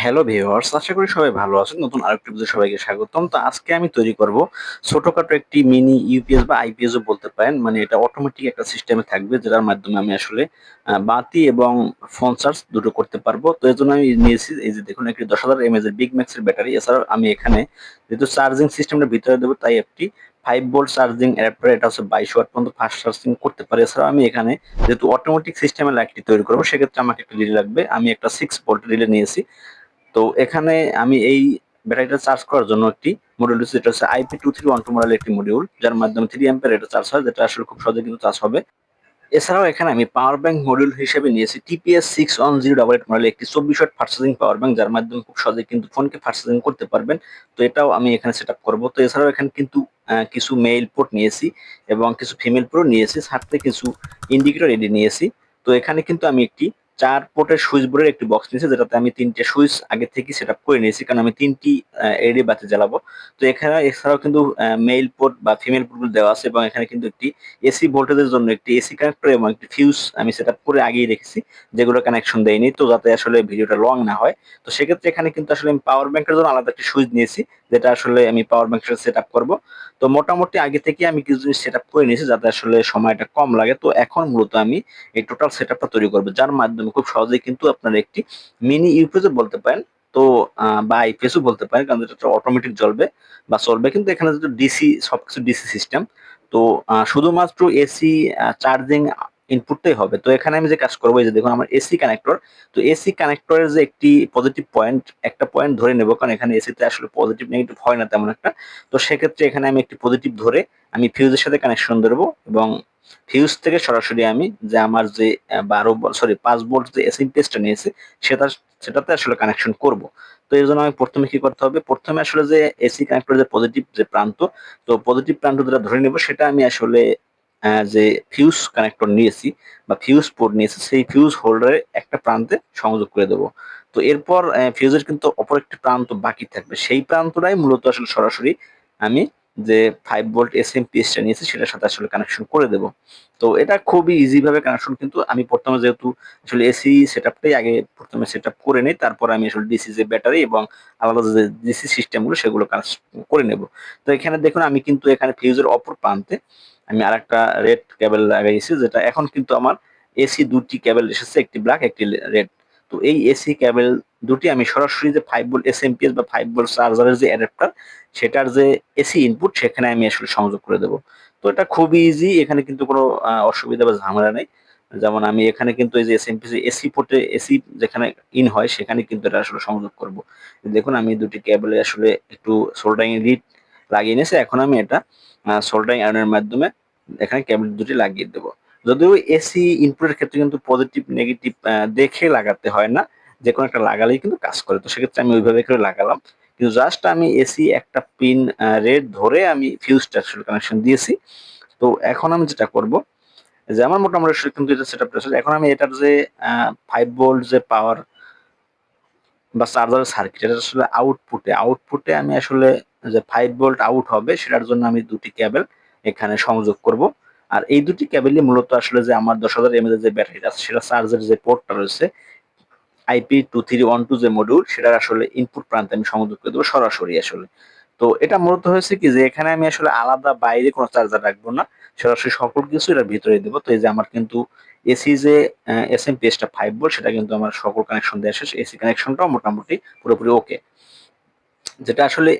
Hello viewers, আশা করি সবাই ভালো আছেন। নতুন আরেকটি ভিডিওতে সবাইকে স্বাগতম। তো আজকে আমি তৈরি করব ছোটখাটো একটি মিনি ইউপিএস বা আইপিএস ও বলতে পারেন। মানে এটা অটোমেটিক একটা সিস্টেমে থাকবে যেটার মাধ্যমে আমি আসলে বাতি এবং ফোন চার্জ দুটো করতে পারবো। তো এজন্য আমি নিয়েছি এই যে দেখুন একটি 10,000 এমএএইচ এর বিগ ম্যাক্স এর ব্যাটারি। এছাড়াও আমি এখানে যেহেতু চার্জিং সিস্টেমটা ভিতরে দেবো তাই একটি 5 ভোল্ট চার্জিং অ্যাডাপ্টার, এটা হচ্ছে 22 ওয়াট পর্যন্ত ফাস্ট চার্জিং করতে পারে। এছাড়াও আমি এখানে যেহেতু অটোমেটিক সিস্টেমে লাইটটি তৈরি করবো সেক্ষেত্রে আমাকে একটা রিলে লাগবে। আমি একটা 6 ভোল্ট রিলে নিয়েছি। তো এখানে আমি এই ব্যাটারিটা চার্জ করার জন্য একটি মডিউল দিচ্ছি, যেটা হচ্ছে IP2312 মডেলের একটি মডিউল, যার মাধ্যমে 3 অ্যাম্পিয়ার এটা চার্জ হয়, যেটা আসলে খুব সহজে কিন্তু চার্জ হবে। এছাড়াও এখানে আমি পাওয়ার ব্যাংক মডিউল হিসেবে নিয়েছি TPS6108 মডেলের একটি 24 watt fast charging power bank, যার মাধ্যমে খুব সহজে কিন্তু ফোনকে ফাস্ট চার্জিং করতে পারবেন। তো এটাও আমি এখানে সেটআপ করব। তো এছাড়াও এখানে কিন্তু কিছু মেইল পোর্ট নিয়েছি এবং কিছু ফিমেল পোর্ট নিয়েছি, সাথে কিছু ইন্ডিকেটর এডি নিয়েছি। তো এখানে কিন্তু আমি একটি 4 পোর্টের সুইচ বোর্ডের একটি বক্স নিয়েছি, যেটাতে আমি 3টে সুইচ আগে থেকেই সেটআপ করে নিয়েছি, কারণ আমি 3টি এলইডি বাতি জ্বালাবো। তো এখানে এছাড়াও কিন্তু মেইল পোর্ট বা ফিমেল পোর্ট গুলো দেওয়া আছে, এবং এখানে কিন্তু একটি এসি ভোল্টেজের জন্য একটি এসি কানেক্টর এবং একটি ফিউজ আমি সেটআপ করে আগেই রেখেছি, যেগুলো কানেকশন দেইনি, তো যাতে আসলে ভিডিওটা লং না হয়। তো সেক্ষেত্রে এখানে কিন্তু আসলে আমি পাওয়ার ব্যাংকের জন্য আলাদা একটি সুইচ নিয়েছি, যেটা আসলে আমি পাওয়ার ব্যাংকের সেটআপ করব। তো মোটামুটি আগে থেকে আমি কিছু জিনিস সেটআপ করে নিয়েছি যাতে আসলে সময়টা কম লাগে। তো এখন মূলত আমি এই টোটাল সেটআপটা তৈরি করব, যার মাধ্যমে খুব সহজেই কিন্তু আপনারা একটি মিনি ইউপিএস বলতে পারেন, তো বা আইপিএস ও বলতে পারেন, কারণ এটা অটোমেটিক জ্বলবে বা চলবে। কিন্তু এখানে যেহেতু ডিসি, সবকিছু ডিসি সিস্টেম, তো শুধুমাত্র এসি চার্জিং ইনপুটটাই হবে। তো এখানে আমি যে কাজ করবো, এই যে দেখুন আমার এসি কানেক্টর। তো এসি কানেক্টরের যে একটি পজিটিভ পয়েন্ট, একটা পয়েন্ট ধরে নেব, কারণ এখানে এসিতে আসলে পজিটিভ নেগেটিভ হয় না তেমন একটা। তো সেক্ষেত্রে এখানে আমি একটি পজিটিভ ধরে আমি ফিউজের সাথে কানেকশন ধরবো, এবং ফিউজ থেকে সরাসরি আমি যে আমার যে 5 ভোল্ট যে এসি পেজটা নিয়েছি সেটা সেটাতে আসলে কানেকশন করব। তো এর জন্য আমি প্রথমে কি করতে হবে, প্রথমে আসলে যে এসি কানেক্টর যে পজিটিভ যে প্রান্ত, তো পজিটিভ প্রান্ত যেটা ধরে নেব সেটা আমি আসলে যে ফিউজ কানেক্টর নিয়েছি বা ফিউজ পোর্ট নিয়েছি সেই ফিউজ হোল্ডারে একটা প্রান্তে সংযোগ করে দেব। তো এরপর ফিউজের কিন্তু অপর একটি প্রান্ত বাকি থাকবে, সেই প্রান্তটাই মূলত আসলে সরাসরি আমি যে 5 ভোল্ট এসএমপিএসটা নিয়েছি সেটার সাথে আসলে কানেকশন করে দেব। তো এটা খুবই ইজি ভাবে কানেকশন, কিন্তু আমি প্রথমে যেহেতু আসলে এসি সেটআপটাই আগে প্রথমে সেটআপ করে নেই, তারপর আমি আসলে ডিসি যে ব্যাটারি এবং আলাদা যে ডিসি সিস্টেমগুলো সেগুলো কাজ করে নেব। তো এখানে দেখুন আমি কিন্তু এখানে ফিউজের অপর প্রান্তে আমি আরেকটা রেড কেবল লাগাইছি, যেটা এখন কিন্তু আমার এসি দুটি কেবল এসেছে, একটি ব্ল্যাক একটি রেড। তো এই এসি কেবল দুটি আমি সরাসরি যে 5 ভোল্ট এসএমপিএস বা 5 ভোল্ট চার্জারের যে অ্যাডাপ্টার, সেটার যে এসি ইনপুট সেখানে আমি আসলে সংযোগ করে দেব। তো এটা খুবই ইজি, এখানে কিন্তু কোনো অসুবিধা বা ঝামেলা নেই। যেমন আমি এখানে কিন্তু এই যে এসএমপিএস এসি পোর্টে এসি যেখানে ইন হয় সেখানে কিন্তু এটা আসলে সংযোগ করব। দেখুন আমি দুটি কেবলে আসলে একটু সোল্ডারিং লিড লাগিয়ে নিয়েছি, এখন আমি এটা সোল্ডারিং আয়রনের মাধ্যমে এখানে কেবল দুটি লাগিয়ে দেবো। যদিও এসি ইনপুটের ক্ষেত্রে কিন্তু পজিটিভ নেগেটিভ দেখে লাগাতে হয় না, যে কোনো একটা লাগালেই কিন্তু কাজ করে। তো সেক্ষেত্রে আমি ওইভাবে করে লাগালাম, কিন্তু জাস্ট আমি এসি একটা পিন রেড ধরে আমি ফিউজটা আসলে কানেকশন দিয়েছি। তো এখন আমি যেটা করব, যে আমার মোটামুটি আসলে কিন্তু এটা সেটআপ আছে। এখন আমি এটার যে 5 ভোল্ট যে পাওয়ার বা চার্জারের সার্কিট, এটা আসলে আউটপুটে আমি আসলে যে 5 ভোল্ট আউট হবে সেটার জন্য আমি দুটি কেবল এখানে সংযোগ করব। আর এই দুটি কেবলই মূলত আসলে যে আমার 10,000 এমএএইচ এর যে ব্যাটারিটা আছে সেটা চার্জের যে পোর্টটা রয়েছে IP2312 যে মডিউল, সেটার আসলে ইনপুট প্রান্তে আমি সংযোগ করে দেবো সরাসরি আসলে। তো এটা মূলত হয়েছে কি, যে এখানে আমি আসলে আলাদা বাইরে কোনো চার্জার রাখবো না, সরাসরি সকল কিছু এটার ভিতরে দেবো। তো এই যে আমার কিন্তু এসি যে এসএমপিএসটা 5 ভোল্ট সেটা কিন্তু আমার সকল কানেকশন দেওয়া শেষ, এসি কানেকশনটাও মোটামুটি পুরোপুরি ওকে। যেটা আসলে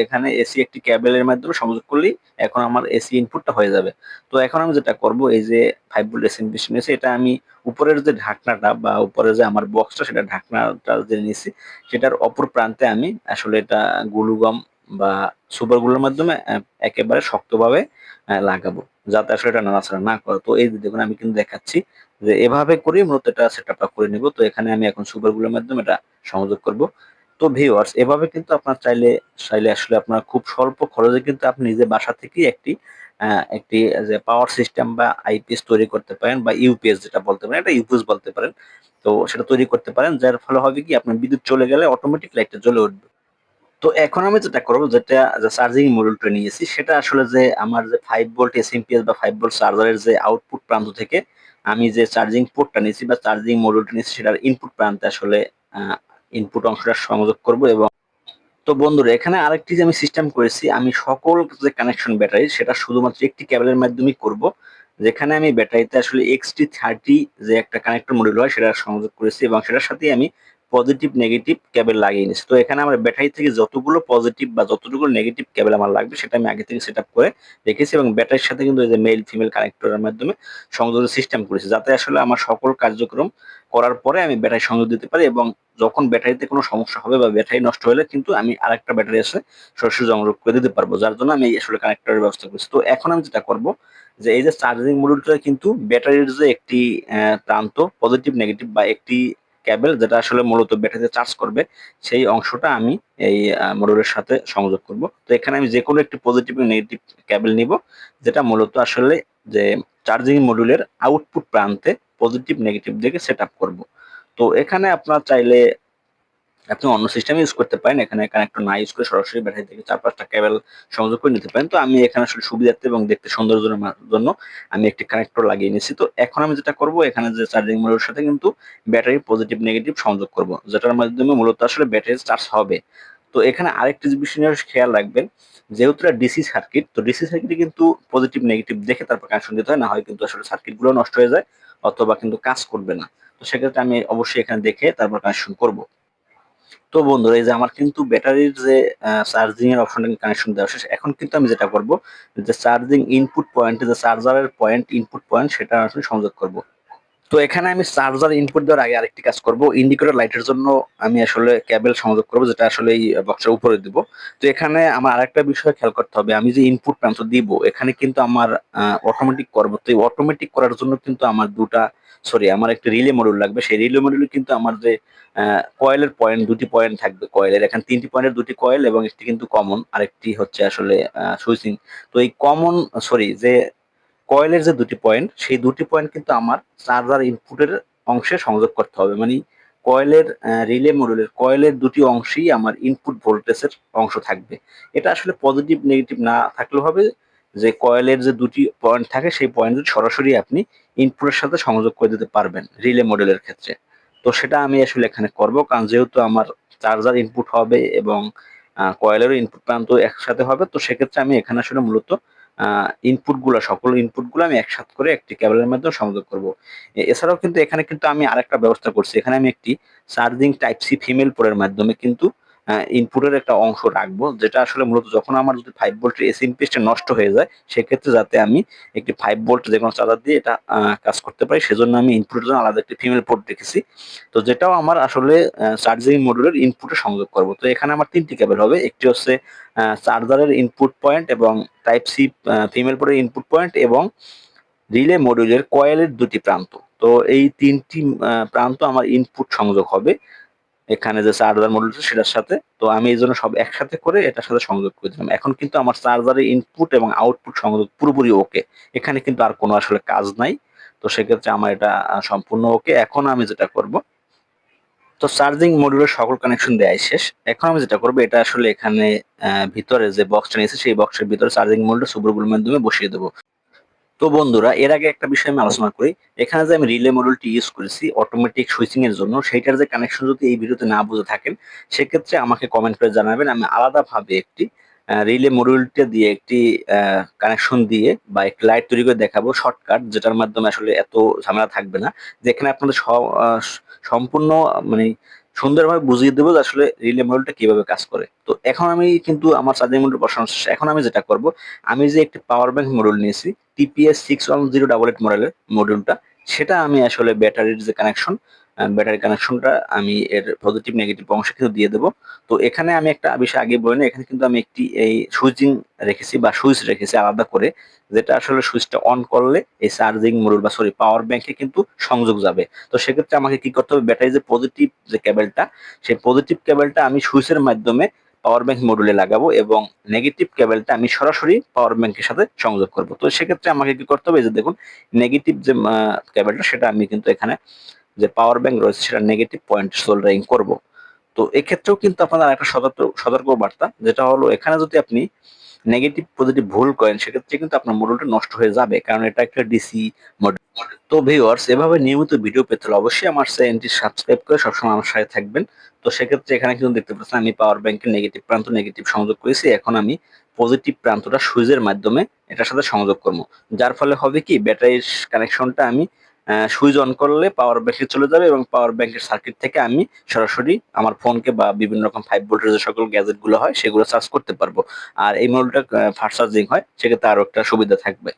এখানে এসি একটি ক্যাবেলের মাধ্যমে সংযোগ করলেই এখন আমার এসি ইনপুটটা হয়ে যাবে। তো এখন আমি যেটা করব, এই যে 5 ভোল্ট এসি মেশিন আছে, এটা আমি উপরের যে ঢাকনাটা বা উপরে যে আমার বক্সটা সেটা ঢাকনাটা যে নিয়েছি সেটার অপর প্রান্তে আমি আসলে এটা গ্লু গাম বা সুপার গ্লুর মাধ্যমে একেবারে শক্তভাবে লাগাবো, যাতে আসলে এটা নাড়াচাড়া না করে। তো এই যে দেখুন আমি কিন্তু দেখাচ্ছি যে এভাবে করেই মূলত এটা সেটআপটা করে নিব। তো এখানে আমি এখন সুপার গ্লুর মাধ্যমে এটা সংযোগ করব। তো ভিউয়ার্স, এভাবে কিন্তু আপনার চাইলে চাইলে আসলে আপনার খুব স্বল্প খরচে কিন্তু আপনি নিজে বাসা থেকেই একটি যে পাওয়ার সিস্টেম বা আইপিএস তৈরি করতে পারেন, বা ইউপিএস যেটা বলতে পারেন, এটা ইউপিএস বলতে পারেন। তো সেটা তৈরি করতে পারেন, যার ফলে হবে কি আপনার বিদ্যুৎ চলে গেলে অটোমেটিক লাইটটা জ্বলে উঠবে। তো এখন আমি যেটা করব, যেটা যে চার্জিং মডিউলটা নিয়েছি সেটা আসলে যে আমার যে 5 ভোল্ট এসএমপিএস বা 5 ভোল্ট চার্জারের যে আউটপুট প্রান্ত থেকে আমি যে চার্জিং পোর্টটা নিয়েছি বা চার্জিং মডিউলটা নিয়েছি সেটার ইনপুট প্রান্তে আসলে ইনপুট অংশটা সংযোগ করব। এবং তো বন্ধুরা এখানে আরেকটি যে আমি সিস্টেম করেছি, আমি সকল যে কানেকশন ব্যাটারি সেটা শুধুমাত্র একটি কেবলের মাধ্যমেই করব, যেখানে আমি ব্যাটারিতে আসলে XT30 যে একটা কানেক্টর মডিউল হয় সেটা সংযোগ করেছি এবং সেটার সাথে আমি পজিটিভ নেগেটিভ কেবল লাগিয়ে নিয়েছি। তো এখানে আমার ব্যাটারি থেকে যতগুলো পজিটিভ বা যতটুকু নেগেটিভ কেবল আমার লাগবে সেটা আমি আগে থেকে সেট আপ করে রেখেছি এবং ব্যাটারির সাথে কিন্তু এই যে মেল ফিমেল কানেক্টরের মাধ্যমে সংযোগের সিস্টেম করেছি, যাতে আসলে আমার সকল কার্যক্রম করার পরে আমি ব্যাটারি সংযোগ দিতে পারি এবং যখন ব্যাটারিতে কোনো সমস্যা হবে বা ব্যাটারি নষ্ট হলে কিন্তু আমি আরেকটা ব্যাটারি এসে সরাসরি সংযোগ করে দিতে পারবো, যার জন্য আমি আসলে কানেক্টরের ব্যবস্থা করছি। তো এখন আমি যেটা করব যে এই যে চার্জিং মডিউলটা কিন্তু ব্যাটারির যে একটি প্রান্ত পজিটিভ নেগেটিভ বা একটি কেবল যেটা আসলে মূলত ব্যাটারিতে চার্জ করবে, সেই অংশটা আমি এই মডিউলের সাথে সংযোগ করব। তো এখানে আমি যে কোনো একটি পজিটিভ এবং নেগেটিভ কেবল নিব, যেটা মূলত আসলে যে চার্জিং মডিউলের আউটপুট প্রান্তে পজিটিভ নেগেটিভ দিকে সেট আপ করবো। তো এখানে আপনার চাইলে আপনি অন্য সিস্টেম ইউজ করতে পারেন, এখানে কানেক্টর না ইউজ করে সরাসরি ব্যাটারি থেকে 4-5টা কেবল সংযোগ করে নিতে পারেন। তো আমি এখানে আসলে সুবিধার্থে এবং দেখতে সৌন্দর্যের জন্য আমি একটি কানেক্টর লাগিয়ে নিয়েছি। তো এখন আমি যেটা করব, এখানে যে চার্জিং মডিউলের সাথে কিন্তু ব্যাটারি পজিটিভ নেগেটিভ সংযোগ করব, যেটার মাধ্যমে মূলত আসলে ব্যাটারি চার্জ হবে। তো এখানে আরেকটি বিষয় নিয়ে খেয়াল রাখবেন, যেহেতু এটা ডিসি সার্কিট, তো ডিসি সার্কিটে কিন্তু পজিটিভ নেগেটিভ দেখে তারপর কানেকশন দিতে হয়, না হয় কিন্তু আসলে সার্কিট গুলো নষ্ট হয়ে যায় অথবা কিন্তু কাজ করবে না। তো সেক্ষেত্রে আমি অবশ্যই এখানে দেখে তারপর কানেকশন করব। তো বন্ধুরা এই যে আমার কিন্তু ব্যাটারির যে চার্জিং এর অপশনটা কানেকশন দেওয়া শেষ। এখন কিন্তু আমি যেটা করব, যে চার্জিং ইনপুট পয়েন্টে যে চার্জারের পয়েন্ট ইনপুট পয়েন্ট সেটা আসলে সংযোগ করব। তো এখানে আমি চার্জার ইনপুট দেওয়ার আগে আরেকটি কাজ করব, ইন্ডিকেটর লাইটের জন্য আমি আসলে কেবল সংযোগ করব, যেটা আসলে এই বক্সের উপরে দিব। তো এখানে আমার আরেকটা বিষয় খেয়াল করতে হবে, আমি যে ইনপুট প্রান্ত দিব এখানে কিন্তু আমার অটোমেটিক করব। তো এই অটোমেটিক করার জন্য কিন্তু আমার আমার একটা রিলে মডিউল লাগবে। সেই রিলে মডিউলে কিন্তু আমার যে কয়েলের পয়েন্ট, দুটি পয়েন্ট থাকবে কয়েলের, এখানে 3টি পয়েন্টের দুটি কয়েল এবং একটি কিন্তু কমন, আরেকটি হচ্ছে আসলে সুইচিং। তো এই কমন যে কয়েলের যে দুটি পয়েন্ট, সেই দুটি পয়েন্ট কিন্তু আমার চার্জার ইনপুটের অংশে সংযোগ করতে হবে। মানে কয়েলের রিলে মডিউলের কয়েলের দুটি অংশেই আমার ইনপুট ভোল্টেজের অংশ থাকবে। এটা আসলে পজিটিভ নেগেটিভ না থাকলেও হবে, যে কয়েলের যে দুটি পয়েন্ট থাকে সেই পয়েন্ট সরাসরি আপনি ইনপুটের সাথে সংযোগ করে দিতে পারবেন রিলে মডেলের ক্ষেত্রে। তো সেটা আমি আসলে এখানে করব, কারণ যেহেতু আমার চার্জার ইনপুট হবে এবং কয়েলেরও ইনপুট প্রান্ত একসাথে হবে, তো সেক্ষেত্রে আমি এখানে আসলে মূলত সকল ইনপুট গুলো আমি একসাথে করে একটি কেবলের মাধ্যমে সংযোগ করব। এছাড়াও কিন্তু এখানে কিন্তু আমি আরেকটা ব্যবস্থা করছি, এখানে আমি একটি চার্জিং টাইপ সি ফিমেল পোর্টের মাধ্যমে কিন্তু ইনপুটের একটা অংশ রাখবো, যেটা আসলে মূলত যখন আমার যদি 5 ভোল্টের এসি ইম্পিডেন্সটা নষ্ট হয়ে যায়, সেক্ষেত্রে যাতে আমি একটি 5 ভোল্ট যে কোনো চার্জার দিয়ে এটা কাজ করতে পারি, সেজন্য আমি ইনপুটের জন্য আলাদা একটি ফিমেল পোর্ট রেখেছি। তো যেটাও আমার আসলে চার্জিং মডিউলের ইনপুটে সংযোগ করব। তো এখানে আমার 3টি কেবল হবে, একটি হচ্ছে চার্জারের ইনপুট পয়েন্ট এবং টাইপ সি ফিমেল পোর্টের ইনপুট পয়েন্ট এবং রিলে মডিউলের কয়েলের দুটি প্রান্ত। তো এই 3টি প্রান্ত আমার ইনপুট সংযোগ হবে এখানে যে চার্জার মডিউল সেটার সাথে। তো আমি এই জন্য সব একসাথে করে এটার সাথে সংযোগ করে দিলাম। এখন কিন্তু আমার চার্জারের ইনপুট এবং আউটপুট সংযোগ পুরোপুরি ওকে। এখানে কিন্তু আর কোনো আসলে কাজ নাই। তো সেক্ষেত্রে আমার এটা সম্পূর্ণ ওকে। এখন আমি যেটা করব, তো চার্জিং মডিউলের সকল কানেকশন দেওয়াই শেষ। এখন আমি যেটা করব, এটা আসলে এখানে ভিতরে যে বক্সটা নিয়েছে সেই বক্সের ভিতরে চার্জিং মডিউলটা সুব্রগুলোর মাধ্যমে বসিয়ে দেবো। তো বন্ধুরা এর আগে একটা বিষয় আমি আলোচনা করি, এখানে যে আমি রিলে মডিউলটি ইউজ করেছি অটোমেটিক সুইচিং এর জন্য, সেইটার যে কানেকশন যদি এই ভিডিওতে না বুঝে থাকেন, সেক্ষেত্রে আমাকে কমেন্ট করে জানাবেন। আমি আলাদাভাবে একটি রিলে মডিউলটা দিয়ে একটি কানেকশন দিয়ে বা একটি লাইট তৈরি করে দেখাবো শর্টকাট, যেটার মাধ্যমে আসলে এত ঝামেলা থাকবে না। যেখানে আপনাদের সম্পূর্ণ মানে সুন্দরভাবে বুঝিয়ে দেবো যে আসলে রিলে মডিউলটা কিভাবে কাজ করে। তো এখন আমি কিন্তু আমার চার্জিং মডিউল বসানো শেষ। এখন আমি যেটা করব, আমি যে একটি পাওয়ার ব্যাংক মডিউল নিয়েছি TPS 61088 মডেলের মডিউলটা, সেটা আমি আসলে ব্যাটারির যে কানেকশন, ব্যাটারি কানেকশনটা আমি এর পজিটিভ নেগেটিভ অংশে কিন্তু দিয়ে দেবো। তো এখানে আমি একটা বিষয় আগে বলি না, এখানে কিন্তু আমি একটি এই সুইচিং রেখেছি বা সুইচ রেখেছি আলাদা করে, যেটা আসলে সুইচটা অন করলে এই চার্জিং মডিউল বা পাওয়ার ব্যাংকে কিন্তু সংযোগ যাবে। তো সেক্ষেত্রে আমাকে কি করতে হবে, ব্যাটারি যে পজিটিভ যে কেবলটা, সেই পজিটিভ কেবলটা আমি সুইচের মাধ্যমে পাওয়ার ব্যাংক মডিউলে লাগাবো এবং নেগেটিভ কেবলটা আমি সরাসরি পাওয়ার ব্যাংকের সাথে সংযোগ করব। তো সেক্ষেত্রে আমাকে কি করতে হবে, যে দেখুন নেগেটিভ যে কেবলটা সেটা আমি কিন্তু এখানে যে পাওয়ার ব্যাংক রয়েছে সেটা নেগেটিভ পয়েন্ট সোল্ডারিং করব। তো এক্ষেত্রেও কিন্তু আপনার একটা সতর্ক বার্তা, যেটা হলো এখানে যদি আপনি নেগেটিভ পজিটিভ ভুল করেন, সেক্ষেত্রে কিন্তু আপনার মডিউলটা নষ্ট হয়ে যাবে, কারণ এটা একটা ডিসি মডিউল। তো ভিউয়ার্স, এভাবে নিয়মিত ভিডিও পেতে হলে অবশ্যই আমার চ্যানেলটি সাবস্ক্রাইব করে সবসময় আমার সাথে থাকবেন। তো সেক্ষেত্রে এখানে কিন্তু দেখতে পাচ্ছেন আমি পাওয়ার ব্যাংকের নেগেটিভ প্রান্ত নেগেটিভ সংযোগ করেছি। এখন আমি পজিটিভ প্রান্তটা সুইচের মাধ্যমে এটার সাথে সংযোগ করব। যার ফলে হবে কি, ব্যাটারির কানেকশনটা আমি সুইচ অন করলে পাওয়ার ব্যাংকে চলে যাবে এবং পাওয়ার ব্যাংকের সার্কিট থেকে আমি সরাসরি আমার ফোনকে বা বিভিন্ন রকম 5 ভোল্টের যে সকল গ্যাজেট গুলো হয় সেগুলো চার্জ করতে পারবো। আর এই মডেলটা ফাস্ট চার্জিং হয়, সেক্ষেত্রে আরো একটা সুবিধা থাকবে।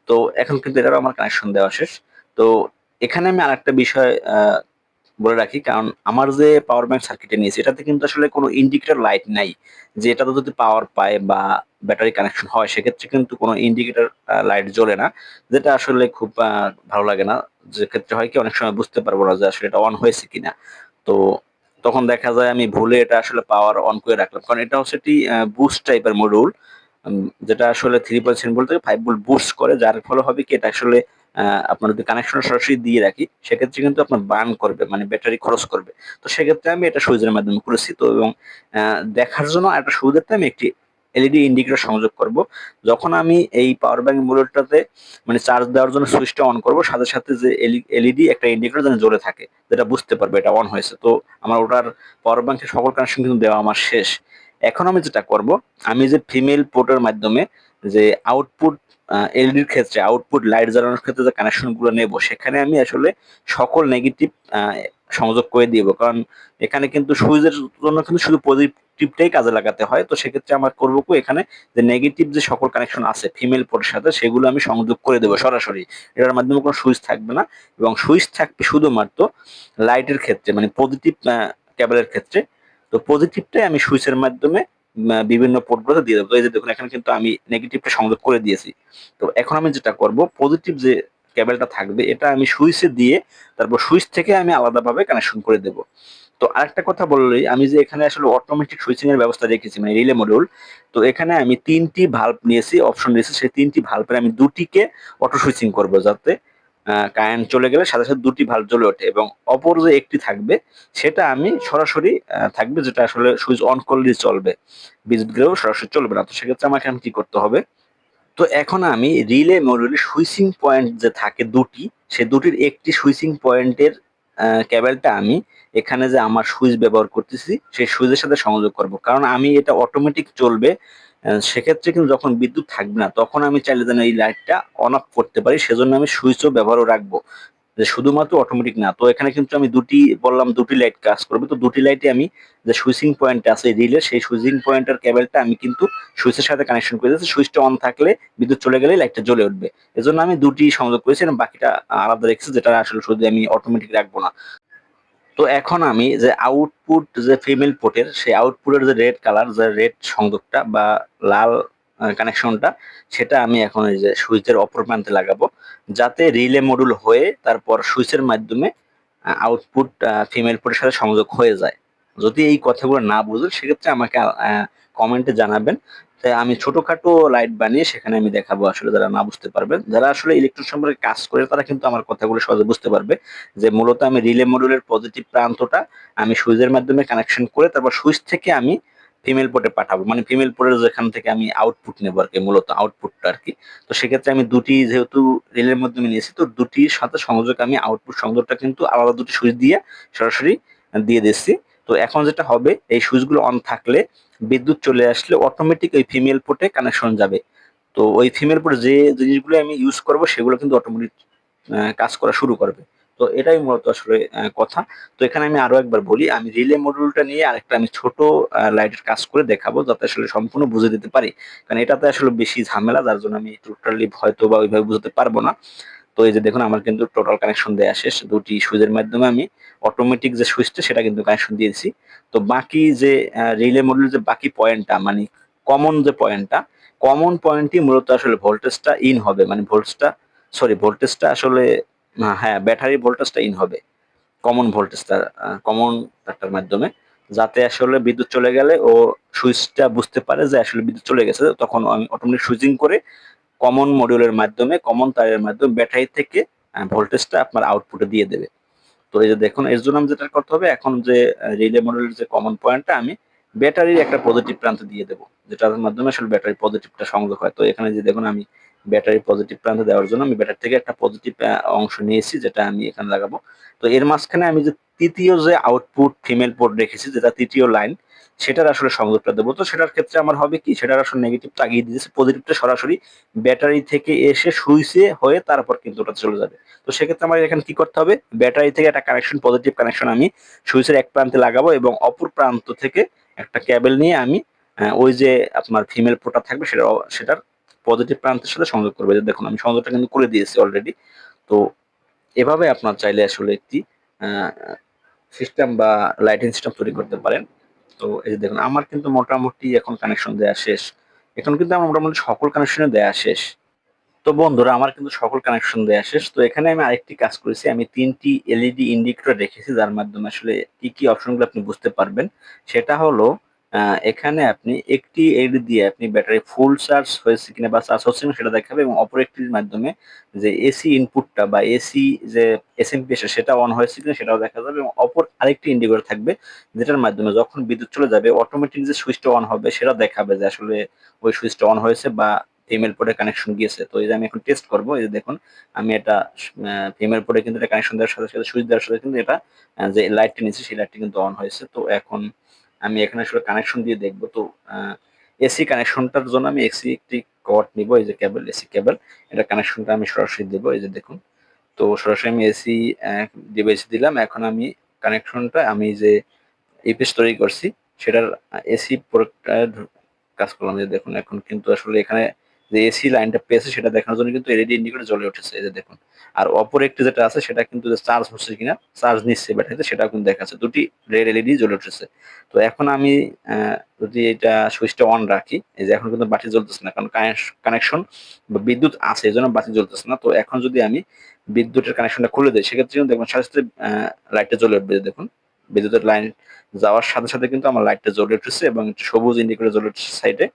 তো এখন কিন্তু এটারও আমার কানেকশন দেওয়া শেষ। তো এখানে আমি আরেকটা বিষয় বলে রাখি, কারণ আমার যে পাওয়ার ব্যাংক সার্কিটে নিয়েছি এটাতে কিন্তু আসলে কোনো ইন্ডিকেটর লাইট নাই, যে এটাতে যদি পাওয়ার পায় বা ব্যাটারি কানেকশন হয় সেক্ষেত্রে কিন্তু কোনো ইন্ডিকেটর লাইট জ্বলে না, যেটা আসলে খুব ভালো লাগে না। যে ক্ষেত্রে হয় কি, অনেক সময় বুঝতে পারবো না যে আসলে এটা অন হয়েছে কিনা। তো তখন দেখা যায় আমি ভুলে এটা আসলে পাওয়ার অন করে রাখলাম, কারণ এটা হচ্ছে একটি বুস্ট টাইপের মডিউল, যেটা আসলে 3.7 ভোল্ট থেকে 5 ভোল্ট বুস্ট করে, যার ফলে হবে কি এটা আসলে আপনার যদি কানেকশন সরাসরি দিয়ে রাখি সেক্ষেত্রে কিন্তু আপনার বার্ন করবে, মানে ব্যাটারি খরচ করবে। তো সেক্ষেত্রে আমি এটা সুইচের মাধ্যমে করেছি। তো এবং দেখার জন্য একটা সুবিধাতে আমি একটি এলইডি ইন্ডিকেটর সংযোগ করব। যখন আমি এই পাওয়ার ব্যাংক মডিউলটাতে মানে চার্জ দেওয়ার জন্য সুইচটা অন করব, সাথে সাথে যে এলইডি একটা ইন্ডিকেটর যেন জ্বলে থাকে, যেটা বুঝতে পারবে এটা অন হয়েছে। তো আমার ওটার পাওয়ার ব্যাংকের সকল কানেকশন কিন্তু দেওয়া আমার শেষ। এখন আমি যেটা করব, আমি যে ফিমেল পোর্টের মাধ্যমে যে আউটপুট এলইডির ক্ষেত্রে আউটপুট লাইট জ্বালানোর ক্ষেত্রে যে কানেকশন গুলো নেব, সেখানে আমি আসলে সকল নেগেটিভ সংযোগ করে দিব, কারণ এখানে কিন্তু সুইচের জন্য কিন্তু শুধু পজিটিভটাই কাজে লাগাতে হয়। তো সেক্ষেত্রে আমার করবো কি, এখানে যে নেগেটিভ যে সকল কানেকশন আছে ফিমেল পোর্টের সাথে সেগুলো আমি সংযোগ করে দেবো সরাসরি। এটার মাধ্যমে কোনো সুইচ থাকবে না, এবং সুইচ থাকবে শুধুমাত্র লাইটের ক্ষেত্রে, মানে পজিটিভ কেবলের ক্ষেত্রে। তো পজিটিভটাই আমি সুইচের মাধ্যমে বিভিন্ন পোর্টগুলোতে দিয়ে দেবো। তো এই যে দেখুন, এখানে কিন্তু আমি নেগেটিভটা সংযোগ করে দিয়েছি। তো এখন আমি যেটা করব, পজিটিভ যে কেবলটা থাকবে এটা আমি সুইচে দিয়ে তারপর সুইচ থেকে আমি আলাদাভাবে কানেকশন করে দেব। তো আরেকটা কথা বললেই, আমি যে এখানে আসলে অটোমেটিক সুইচিং এর ব্যবস্থা রেখেছি মানে রিলে মডিউল। তো এখানে আমি 3টি ভালভ নিয়েছি, অপশন নিয়েছি, সেই 3টি ভালভের আমি 2টিকে অটো সুইচিং করব, যাতে কারেন্ট চলে গেলে সাথে সাথে 2টি ভালভ জ্বলে ওঠে, এবং অপর যে একটি থাকবে সেটা আমি সরাসরি থাকবে, যেটা আসলে সুইচ অন করলেই চলবে, বিদ্যুৎ গেলেও সরাসরি চলবে না। তো সেক্ষেত্রে আমাকে কি করতে হবে, তো এখন আমি রিলে মডিউলের সুইচিং পয়েন্ট যে থাকে 2টি, সে 2টির একটি সুইচিং পয়েন্টের কেবলটা আমি এখানে যে আমার সুইচ ব্যবহার করতেছি সেই সুইচের সাথে সংযোগ করব, কারণ আমি এটা অটোমেটিক চলবে। সেক্ষেত্রে কিন্তু যখন বিদ্যুৎ থাকবে না তখন আমি চাইলে যেন এই লাইটটা অন অফ করতে পারি, সেজন্য আমি সুইচও ব্যবহারও রাখবো, যে শুধুমাত্র অটোমেটিক না। তো এখানে কিন্তু আমি দুটি বললাম, 2টি লাইট কাজ করবে। তো 2টি লাইটে আমি যে সুইচিং পয়েন্ট আছে রিলে, সেই সুইচিং পয়েন্টের কেবলটা আমি কিন্তু সুইচের সাথে কানেকশন করে দিয়েছি। সুইচটা অন থাকলে বিদ্যুৎ চলে গেলে লাইটটা জ্বলে উঠবে। এজন্য আমি 2টি সংযোগ করেছি এবং বাকিটা আলাদা রেখেছি, যেটা আসলে শুধু আমি অটোমেটিক রাখবো না। তো এখন আমি যে আউটপুট যে ফিমেল পোর্টের, সেই আউটপুটের যে রেড কালার, যে রেড সংযোগটা বা লাল কানেকশনটা, সেটা আমি এখন এই যে সুইচের অপর প্রান্তে লাগাবো, যাতে রিলে মডিউল হয়ে তারপর সুইচের মাধ্যমে আউটপুট ফিমেল পোর্টের সাথে সংযোগ হয়ে যায়। যদি এই কথাগুলো না বুঝেন সেক্ষেত্রে আমাকে কমেন্টে জানাবেন। তাই আমি ছোটখাটো লাইট বানিয়ে সেখানে আমি দেখাবো, আসলে যারা না বুঝতে পারবেন, যারা আসলে ইলেকট্রিক সম্পর্কে কাজ করে তারা কিন্তু আমার কথাগুলো সহজে বুঝতে পারবে, যে মূলত আমি রিলে মডিউলের পজিটিভ প্রান্তটা আমি সুইচের মাধ্যমে কানেকশন করে তারপর সুইচ থেকে আমি ফিমেল পোর্টে পাঠাবো, মানে ফিমেল পোর্টের যেখান থেকে আমি আউটপুট নেবো আর কি, মূলত আউটপুটটা আর কি। তো সেক্ষেত্রে আমি দুটি যেহেতু রিলের মাধ্যমে নিয়েছি, তো দুটির সাথে সংযোগ আমি আউটপুট সংযোগটা কিন্তু আলাদা দুটি সুইচ দিয়ে সরাসরি দিয়ে দিচ্ছি। তো এখন যেটা হবে, এই সুইচগুলো অন থাকলে বিদ্যুৎ চলে আসলে অটোমেটিক ওই ফিমেল পোর্টে কানেকশন যাবে। তো ওই ফিমেল পোর্টে যে জিনিসগুলো আমি ইউজ করব সেগুলো কিন্তু অটোমেটিক কাজ করা শুরু করবে। তো এটাই মূলত আসলে কথা। তো এখানে আমি আরো একবার বলি, আমি রিলে মডিউলটা নিয়ে আরেকটা আমি ছোট লাইটের কাজ করে দেখাবো, যাতে আসলে সম্পূর্ণ বুঝে দিতে পারি, কারণ এটাতে আসলে বেশি ঝামেলা, যার জন্য আমি টোটালি হয়তো বা ওইভাবে বুঝতে পারবো না। তো এই যে দেখুন, আমার কিন্তু টোটাল কানেকশন দেওয়া শেষ, 2টি সুইচের মাধ্যমে আমি অটোমেটিক যে সুইচটা সেটা কিন্তু কানেকশন দিয়েছি। তো বাকি যে রিলে মডিউল যে বাকি পয়েন্টটা, মানে কমন যে পয়েন্টটা, কমন পয়েন্টই মূলত আসলে ভোল্টেজটা ইন হবে, মানে ভোল্টেজটা আসলে হ্যাঁ, ব্যাটারি ভোল্টেজটা ইন হবে কমন ভোল্টেজটা, কমন তারটার মাধ্যমে, যাতে আসলে বিদ্যুৎ চলে গেলে ও সুইচটা বুঝতে পারে যে আসলে বিদ্যুৎ চলে গেছে, তখন আমি অটোমেটিক সুইচিং করে কমন মডিউলের মাধ্যমে, কমন তারের মাধ্যমে ব্যাটারি থেকে ভোল্টেজটা আপনার আউটপুটে দিয়ে দেবে। তো এই যে দেখুন, এর জন্য আমি যেটা করতে হবে, এখন যে রিলে মডিউলের যে কমন পয়েন্টটা আমি ব্যাটারির একটা পজিটিভ প্রান্তে দিয়ে দেবো, যেটার মাধ্যমে আসলে ব্যাটারি পজিটিভটা সংযোগ হয়। তো এখানে যে দেখুন, আমি ব্যাটারি পজিটিভ প্রান্তে দেওয়ার জন্য আমি ব্যাটারি থেকে একটা পজিটিভ অংশ নিয়েছি, যেটা আমি এখানে লাগাবো। তো এর মাঝখানে আমি যে তৃতীয় যে আউটপুট ফিমেল পোর্ট রেখেছি, যেটা তৃতীয় লাইন, সেটার আসলে সংযোগটা দেবো। তো সেটার ক্ষেত্রে আমার হবে কি, সেটার আসলে নেগেটিভ তাগিয়ে দিয়েছে, পজিটিভটা সরাসরি ব্যাটারি থেকে এসে সুইচে হয়ে তারপর কিন্তু ওটা চলে যাবে। তো সেক্ষেত্রে আমার এখানে কি করতে হবে, ব্যাটারি থেকে একটা কানেকশন, পজিটিভ কানেকশন আমি সুইচের এক প্রান্তে লাগাবো এবং অপর প্রান্ত থেকে একটা ক্যাবেল নিয়ে আমি ওই যে আপনার ফিমেল পোর্টটা থাকবে সেটার পজিটিভ প্রান্তের সাথে সংযোগ করবে। যে দেখুন আমি সংযোগটা কিন্তু করে দিয়েছি অলরেডি। তো এভাবে আপনার চাইলে আসলে একটি সিস্টেম বা লাইটিং সিস্টেম তৈরি করতে পারেন। তো এই যে দেখুন আমার কিন্তু মোটামুটি এখন কানেকশন দেওয়া শেষ। এখন কিন্তু আমার মোটামুটি সকল কানেকশনে দেওয়া শেষ। তো বন্ধুরা আমার কিন্তু সকল কানেকশন দেওয়া শেষ। তো এখানে আমি আরেকটি কাজ করেছি, আমি ৩টি এলইডি ইন্ডিকেটর রেখেছি, যার মাধ্যমে আসলে কি কি অপশনগুলো আপনি বুঝতে পারবেন। সেটা হলো এখানে আপনি একটি এলইডি দিয়ে আপনি ব্যাটারি ফুল চার্জ হয়েছে কিনা বা চার্জ হচ্ছে কিনা সেটা দেখাবে, এবং অপর একটির মাধ্যমে যে এসি ইনপুটটা বা এসি যে এসএমপি সেটা অন হয়েছে কিনা সেটাও দেখা যাবে, এবং অপর আরেকটি ইন্ডিকেটর থাকবে যেটার মাধ্যমে যখন বিদ্যুৎ চলে যাবে অটোমেটিক যে সুইচটা অন হবে সেটা দেখাবে যে আসলে ওই সুইচটা অন হয়েছে বা ফিমেল পোর্টে কানেকশন গিয়েছে। তো এই যে আমি এখন টেস্ট করব, এই যে দেখুন আমি এটা ফিমেল পোর্টে কিন্তু এটা কানেকশন দেওয়ার সাথে সাথে সুইচ দেওয়ার সাথে কিন্তু এটা যে লাইটটা নিচ্ছে সেই লাইটটা কিন্তু অন হয়েছে। তো এখন আমি এখানে আসলে কানেকশন দিয়ে দেখবো। তো এসি কানেকশনটার জন্য আমি এসি একটি কর্ড নিব, এই যে কেবল, এসি কেবল, এটা কানেকশনটা আমি সরাসরি দেবো। এই যে দেখুন, তো সরাসরি আমি এসি ডিভাইস দিলাম। এখন আমি কানেকশনটা আমি যে ইপিএস তৈরি করছি সেটার এসি প্রোডাক্টটা কাজ করলাম। যে দেখুন এখন কিন্তু আসলে এখানে যে এসি লাইনটা পেয়েছে সেটা দেখানোর জন্য কিন্তু এলইডি ইন্ডিকেটর জ্বলে উঠেছে, এই যে দেখুন। আর অপর একটি যেটা আছে সেটা কিন্তু চার্জ হচ্ছে কিনা, চার্জ নিচ্ছে ব্যাটারিতে, সেটাও কিন্তু দেখাচ্ছে, দুটি রেড এলইডি জ্বলে উঠেছে। তো এখন আমি যদি এটা সুইচটা অন রাখি, এই যে এখন কিন্তু বাতি জ্বলতেছে না, কারণ কানেকশন বা বিদ্যুৎ আছে এই জন্য বাতি জ্বলতেছে না। তো এখন যদি আমি বিদ্যুতের কানেকশনটা খুলে দিই সেক্ষেত্রে কিন্তু দেখবেন সাথে সাথে লাইটটা জ্বলে উঠবে। দেখুন বিদ্যুতের লাইন যাওয়ার সাথে সাথে কিন্তু আমার লাইটটা জ্বলে উঠেছে এবং একটু সবুজ ইন্ডিকেটর জ্বলে উঠেছে সাইডে।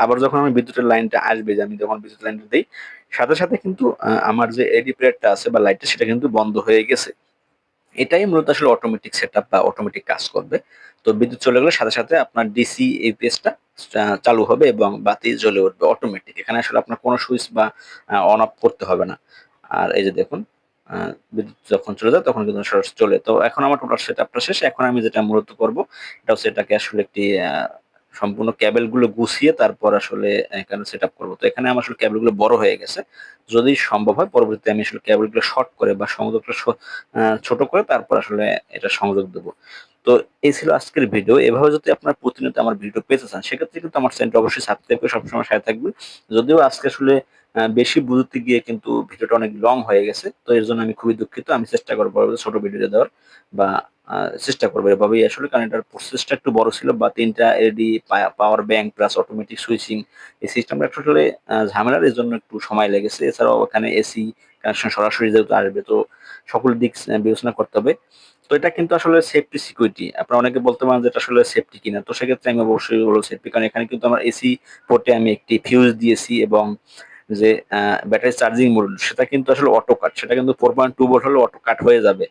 আবার যখন আমি বিদ্যুতের লাইনটা আসবে, যে আমি যখন বিদ্যুতের লাইনটা দিই সাথে সাথে কিন্তু আমার যে এডি প্লেটটা আছে বা লাইটটা সেটা কিন্তু বন্ধ হয়ে গেছে। এটাই মূলত আসলে অটোমেটিক সেটআপ বা অটোমেটিক কাজ করবে। তো বিদ্যুৎ চলে গেলে সাথে সাথে আপনার ডিসি ইউপিএসটা চালু হবে এবং বাতি জ্বলে উঠবে অটোমেটিক। এখানে আসলে আপনার কোনো সুইচ বা অন অফ করতে হবে না। আর এই যে দেখুন বিদ্যুৎ যখন চলে যায় তখন কিন্তু সরাসরি চলে। তো এখন আমার টোটাল সেটআপটা শেষ। এখন আমি যেটা মূলত করব এটা হচ্ছে এটাকে আসলে একটি সম্পূর্ণ ক্যাবেল গুলো গুছিয়ে তারপর আসলে এখানে সেটআপ করব। তো এখানে আমার আসলে ক্যাবেল গুলো বড় হয়ে গেছে। যদি সম্ভব হয় পরবর্তীতে আমি আসলে ক্যাবেল গুলো শর্ট করে বা সংযোগটা ছোট করে তারপর আসলে এটা সংযোগ দেব। তো এই ছিল আজকের ভিডিও। এভাবে যদি আপনার প্রতিনিয়ত আমার ভিডিও পেতে চান সেক্ষেত্রে কিন্তু আমার চ্যানেলটা অবশ্যই সাবস্ক্রাইব করে সবসময় সাথে থাকবে। যদিও আজকে আসলে বেশি বুঝতে গিয়ে কিন্তু ভিডিওটা অনেক লং হয়ে গেছে। তো এর জন্য আমি খুবই দুঃখিত। আমি চেষ্টা করব পরবর্তীতে ছোট ভিডিও দেওয়ার বা চেষ্টা করব এভাবেই আসলে, কারণ এটার প্রসেসটা একটু বড় ছিল বা ৩ টা LED power bank plus automatic switching, এই সিস্টেমটা একটু আসলে ঝামেলার, এর জন্য একটু সময় লেগেছে। এছাড়াও এখানে এসি কানেকশন সরাসরি যেহেতু আসবে তো সকল দিক বিবেচনা করতে হবে। তো এটা কিন্তু আসলে সেফটি সিকিউরিটি। আপনারা অনেকে বলতে পারেন যে এটা আসলে সেফটি কিনা। তো সেক্ষেত্রে আমি অবশ্যই বলব সেফটি, কারণ এখানে কিন্তু আমার এসি পোর্টে আমি একটি ফিউজ দিয়েছি এবং যে ব্যাটারি চার্জিং মডিউল সেটা কিন্তু আসলে অটো কাট। সেটা কিন্তু 4.2 ভোল্ট হলে অটো কাট হয়ে যাবে।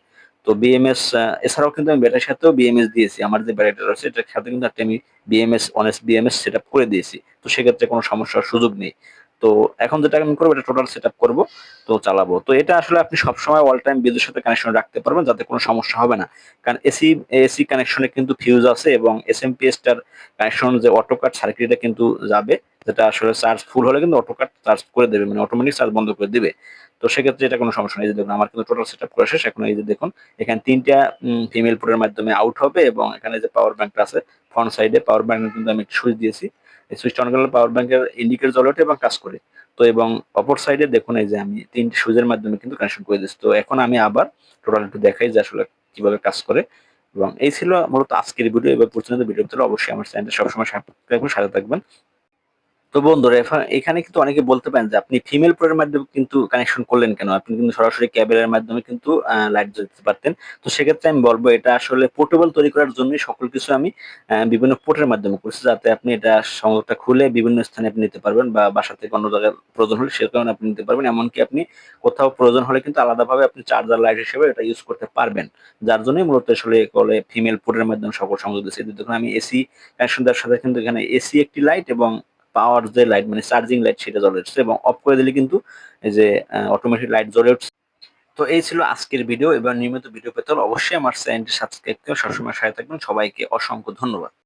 তো বিএমএস এছাড়াও কিন্তু আমি ব্যাটারির সাথেও বিএমএস দিয়েছি। আমার যে ব্যাটারিটা রয়েছে এটার সাথে কিন্তু একটা আমি বিএমএস অনেস্ট বিএমএস সেটআপ করে দিয়েছি। তো সেক্ষেত্রে কোনো সমস্যার সুযোগ নেই। তো এখন যেটা আমি করবো এটা টোটাল সেটআপ করব, তো চালাবো। তো এটা আসলে আপনি সবসময় অল টাইম বিদ্যুতের সাথে কানেকশন রাখতে পারবেন যাতে কোনো সমস্যা হবে না। কারণ এসি কানেকশনে কিন্তু ফিউজ আছে এবং এসএমপিএস টার কানেকশন যে অটো কাট সার্কিটে কিন্তু যাবে, যেটা আসলে চার্জ ফুল হলে কিন্তু অটো কাট চার্জ করে দেবে, মানে অটোমেটিক চার্জ বন্ধ করে দিবে। তো সেক্ষেত্রে এটা কোনো সমস্যা নেই। এই যে দেখুন আমার কিন্তু টোটাল সেটআপ করা শেষ। এখন এই যে দেখুন এখানে ৩ টা ফিমেল পোর্টের মাধ্যমে আউট হবে এবং এখানে যে পাওয়ার ব্যাংকটা আছে ফ্রন্ট সাইডে পাওয়ার ব্যাংকে কিন্তু আমি একটা সুইচ দিয়েছি। এই সুইচটা অন করলে পাওয়ার ব্যাংকের ইন্ডিকেটর জ্বলে ওঠে এবং কাজ করে। তো এবং অপর সাইডে দেখুন এই যে আমি ৩ টে সুইচের মাধ্যমে কিন্তু কানেকশন করে দিচ্ছি। তো এখন আমি আবার টোটাল একটু দেখাই যে আসলে কিভাবে কাজ করে। এবং এই ছিল মূলত আজকের ভিডিও। এবার প্রতিনিয়ত ভিডিও পেতে অবশ্যই আমার চ্যানেলটা সবসময় সাথে থাকবেন। তো বন্ধুরা এখানে কিন্তু অনেকে বলতে পারেন যে আপনি ফিমেল পোর্টের মাধ্যমে কিন্তু কানেকশন করলেন কেন? আপনি কিন্তু সরাসরি ক্যাবেলের মাধ্যমে কিন্তু লাইট জ্বালাতে পারতেন। তো সেক্ষেত্রে আমি বলব এটা আসলে পোর্টেবল তৈরি করার জন্যই সকল কিছু আমি বিভিন্ন পোর্টের মাধ্যমে করছি, যাতে আপনি এটা সংযোগটা খুলে বিভিন্ন স্থানে আপনি নিতে পারবেন বা বাসা থেকে অন্য জায়গায় প্রয়োজন হলে সে কারণে আপনি নিতে পারবেন। এমনকি আপনি কোথাও প্রয়োজন হলে কিন্তু আলাদাভাবে আপনি চার্জার লাইট হিসেবে এটা ইউজ করতে পারবেন। যার জন্যই মূলত আসলে বলে ফিমেল পোর্টের মাধ্যমে সকল সংযোগ দিচ্ছি। দেখুন আমি এসি কানেকশন দেওয়ার সাথে কিন্তু এখানে এসি একটি লাইট এবং পাওয়ার যে লাইট মানে চার্জিং লাইট সেটা জ্বলে উঠছে, এবং অফ করে দিলে কিন্তু এই যে অটোমেটিক লাইট জ্বলে উঠছে। তো এই ছিল আজকের ভিডিও। এবার নিয়মিত ভিডিও পেতে হলে অবশ্যই আমার চ্যানেলটি সাবস্ক্রাইব করে সবসময় সাথে থাকবেন। সবাইকে অসংখ্য ধন্যবাদ।